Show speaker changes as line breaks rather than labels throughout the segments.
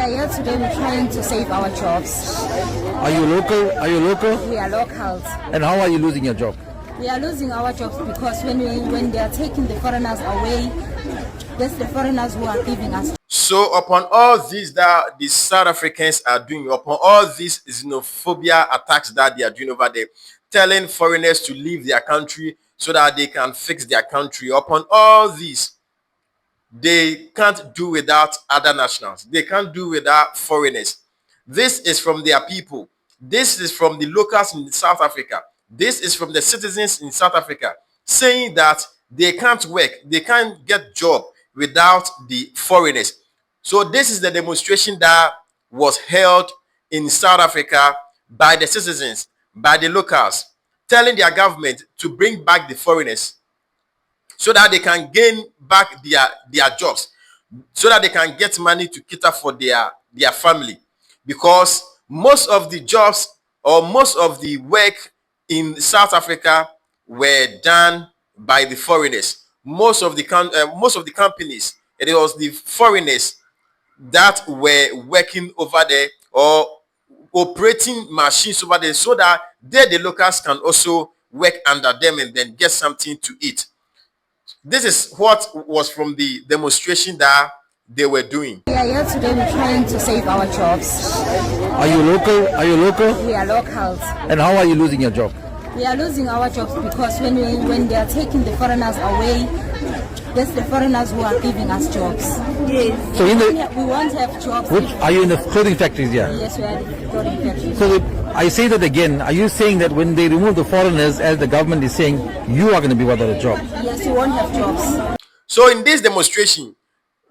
are here today. We're trying to save our jobs.
Are you local? Are you local?
We are locals.
And how are you losing your job?
We are losing our jobs because when they are taking the foreigners away, that's the foreigners who are giving us.
So upon all this that the South Africans are doing, upon all these xenophobia attacks that they are doing over there, telling foreigners to leave their country so that they can fix their country, upon all this, they can't do without other nationals. They can't do without foreigners. This is from their people. This is from the locals in South Africa. This is from the citizens in South Africa saying that they can't work, they can't get job without the foreigners. So this is the demonstration that was held in South Africa by the citizens, by the locals, telling their government to bring back the foreigners so that they can gain back their jobs, so that they can get money to cater for their family. Because most of the jobs or most of the work in South Africa were done by the foreigners. Most of the companies, it was the foreigners that were working over there or operating machines over there so that the locals can also work under them and then get something to eat. This is what was from the demonstration that they were doing.
We are here today. We're trying to save our jobs.
Are you local? Are you local?
We are locals.
And how are you losing your job?
We are losing our jobs because when they are taking the foreigners away, that's the foreigners who are giving us jobs. Yes.
So
we won't have jobs.
Are you in the clothing factories here?
Yes, we are in the clothing factories.
So I say that again. Are you saying that when they remove the foreigners, as the government is saying, you are going to be without a job?
Yes, we won't have jobs.
So in this demonstration,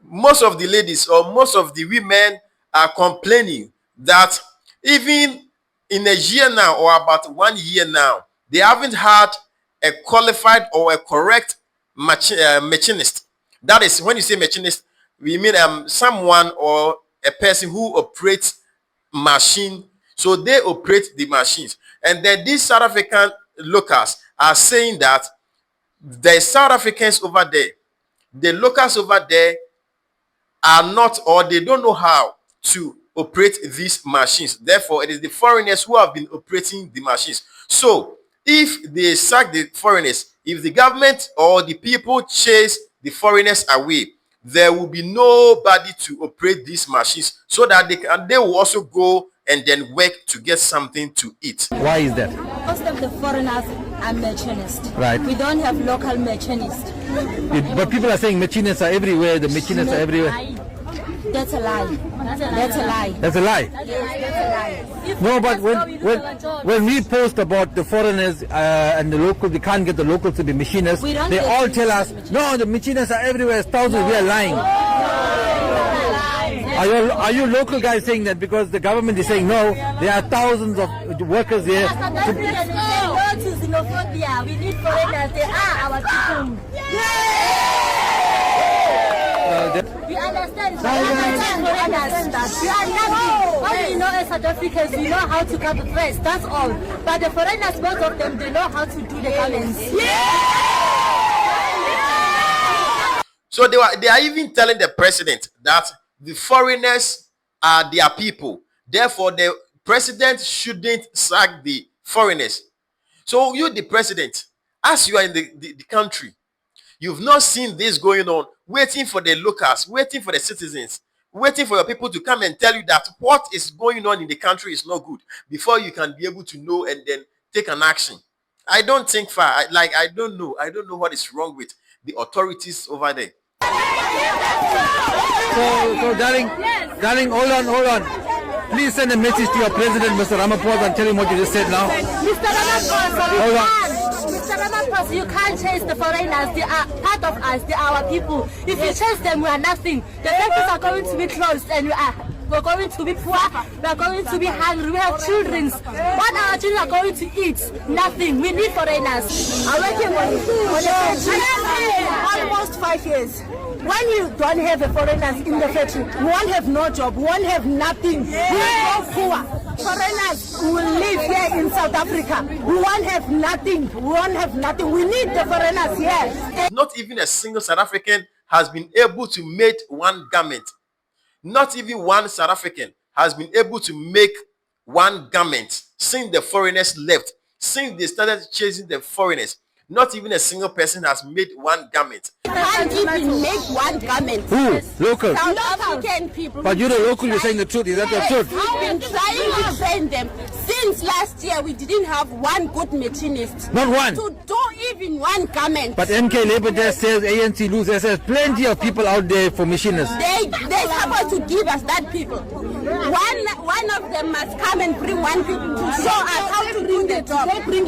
most of the ladies or most of the women are complaining that even in a year now or about 1 year now, they haven't had a qualified or a correct machinist. That is, when you say machinist, we mean someone or a person who operates machine. So they operate the machines. And then these South African locals are saying that the South Africans over there, the locals over there are not, or they don't know how to operate these machines. Therefore, it is the foreigners who have been operating the machines. So if they sack the foreigners, if the government or the people chase the foreigners away, there will be nobody to operate these machines so that they will also go and then work to get something to eat.
Why is that?
Most of the foreigners are machinists.
Right.
We don't have local machinists.
But people are saying machinists are everywhere, the machinists are everywhere.
That's a lie. That's a lie.
That's a lie.
Yes, that's a lie.
No, but when we post about the foreigners and the local, we can't get the locals to be machinists. They all tell us, no, the machinists are everywhere, thousands. We are lying. Are you local guys saying that because the government is saying no, there are thousands of workers here?
No to xenophobia. We need foreigners. They are our people. We understand. We understand that. We are nothing. All we know as South Africans, we know how to cut the first. That's all. But the foreigners, most of them, they know how to do the balance.
So they are even telling the president that the foreigners are their people. Therefore, the president shouldn't sack the foreigners. So you, the president, as you are in the country, you've not seen this going on, waiting for the locals, waiting for the citizens, waiting for your people to come and tell you that what is going on in the country is not good before you can be able to know and then take an action. I don't think far. I don't know. I don't know what is wrong with the authorities over there.
So darling, hold on. Please send a message to your president, Mr. Ramaphosa, and tell him what you just said now.
Mr. Ramaphosa,
Hold on.
Mr. Ramaphosa, you can't chase the foreigners. They are part of us. They are our people. If you chase them, we are nothing. The factories are going to be closed, and we're going to be poor. We are going to be hungry. We have children. What our children are going to eat? Nothing. We need foreigners.
I'm working on the factory almost 5 years. When you don't have the foreigners in the factory, we won't have no job, we won't have nothing. We will go poor. Foreigners will live here in South Africa. We won't have nothing. We won't have nothing. We need the foreigners here.
Not even a single South African has been able to make one garment. Not even one South African has been able to make one garment since the foreigners left, since they started chasing the foreigners. Not even a single person has made one garment.
Can't even make one garment.
Who? Local.
South African people.
But you're the local, you're saying the truth. Is that the truth?
We've been trying to train them. Since last year, we didn't have one good machinist.
Not one.
To do even one garment.
But MK Labour just says ANC loses. There's plenty of people out there for machinists.
They're supposed to give us that people. One of them must come and bring one people to show us how to do the job. But they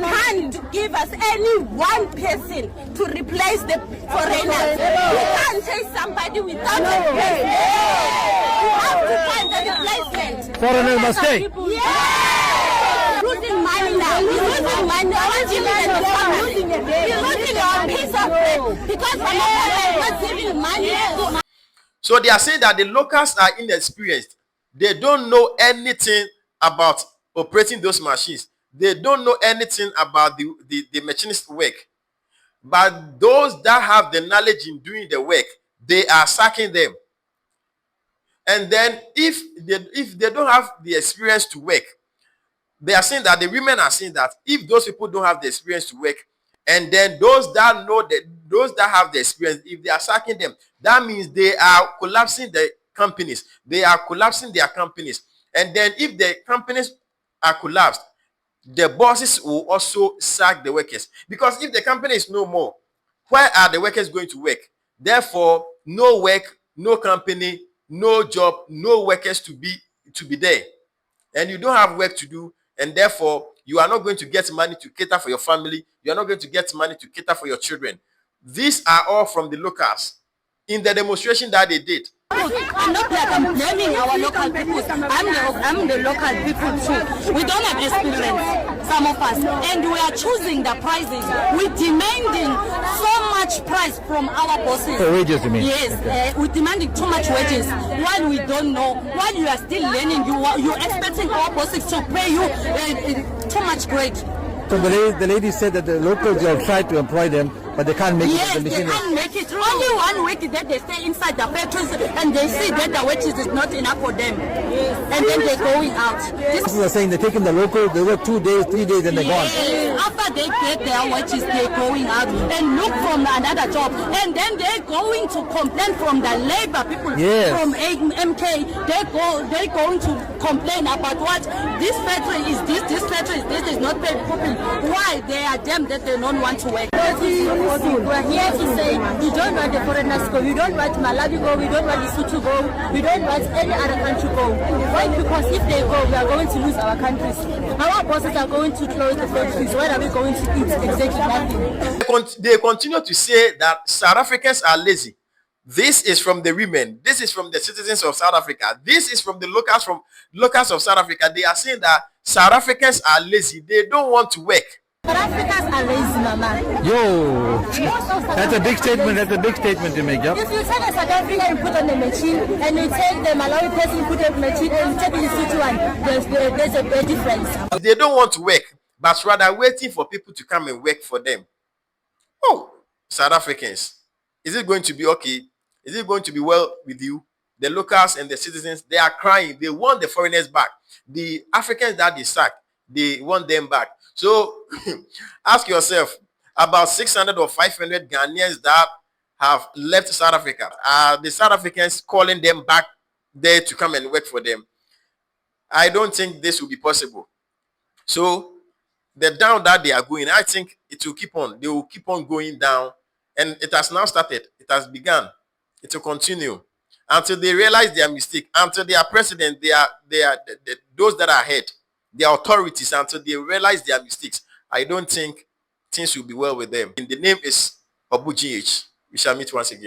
can't give us any one person to replace the foreigners. We can't chase somebody without a replacement. We have to find a replacement.
Foreigners must stay.
Yeah! Losing money now. We're losing money. Our children are losing it. We're losing our piece of bread because we're not giving money.
So they are saying that the locals are inexperienced. They don't know anything about operating those machines. They don't know anything about the machinist work. But those that have the knowledge in doing the work, they are sacking them. And then if they don't have the experience to work, they are saying that the women are saying that if those people don't have the experience to work, and then those that know that those that have the experience, if they are sacking them, that means they are collapsing the companies. They are collapsing their companies. And then if the companies are collapsed, the bosses will also sack the workers. Because if the company is no more, where are the workers going to work? Therefore, no work, no company, no job, no workers to be there. And you don't have work to do, and therefore you are not going to get money to cater for your family. You are not going to get money to cater for your children. These are all from the locals in the demonstration that they did.
I'm not like I'm blaming our local people. I'm the local people too. We don't have experience, some of us, and we are choosing the prices. We're demanding so much price from our bosses.
For wages, you mean?
Yes, we're demanding too much wages. While we don't know, while you are still learning, you're expecting our bosses to pay you too much grade.
So the lady said that the locals have tried to employ them, but they can't make
yes,
it.
Yes, they can't make it. Only 1 week that they stay inside the factories and they see that the wages is not enough for them. Yes. And then they're going out.
People are saying they're taking the local, they work 2 days, 3 days, and they're gone.
After they get their wages, they're going out and look from another job. And then they're going to complain from the labor people, from MK. They're going to complain about what this factory is this factory is this is not paid properly. Why? They are them that they don't want to work.
We're here to say we don't want the foreigners go, we don't want Malawi go, we don't want Lesotho go, we don't want any other country go. Why? Because if they go, we are going to lose our countries. Our bosses are going to close the factories. What are we going to eat? Exactly nothing.
They continue to say that South Africans are lazy. This is from the women. This is from the citizens of South Africa. This is from the locals of South Africa. They are saying that South Africans are lazy. They don't want to work.
South Africans are lazy, Mama.
Yo, that's a big statement. That's a big statement to make, yeah?
If you take a South African and put on the machine, and you take the Malawi person, put on the machine, and you take the Lesotho one, there's a big difference.
They don't want to work, but rather waiting for people to come and work for them. Oh, South Africans, is it going to be okay? Is it going to be well with you? The locals and the citizens, they are crying. They want the foreigners back. The Africans that they sack, they want them back. So ask yourself, about 600 or 500 Ghanaians that have left South Africa, are the South Africans calling them back there to come and work for them? I don't think this will be possible. So the down that they are going, I think it will keep on. They will keep on going down, and it has now started. It has begun. It will continue until they realize their mistake, until their president, those that are ahead, the authorities, until they realize their mistakes. I don't think things will be well with them. And the name is Obu GH. We shall meet once again.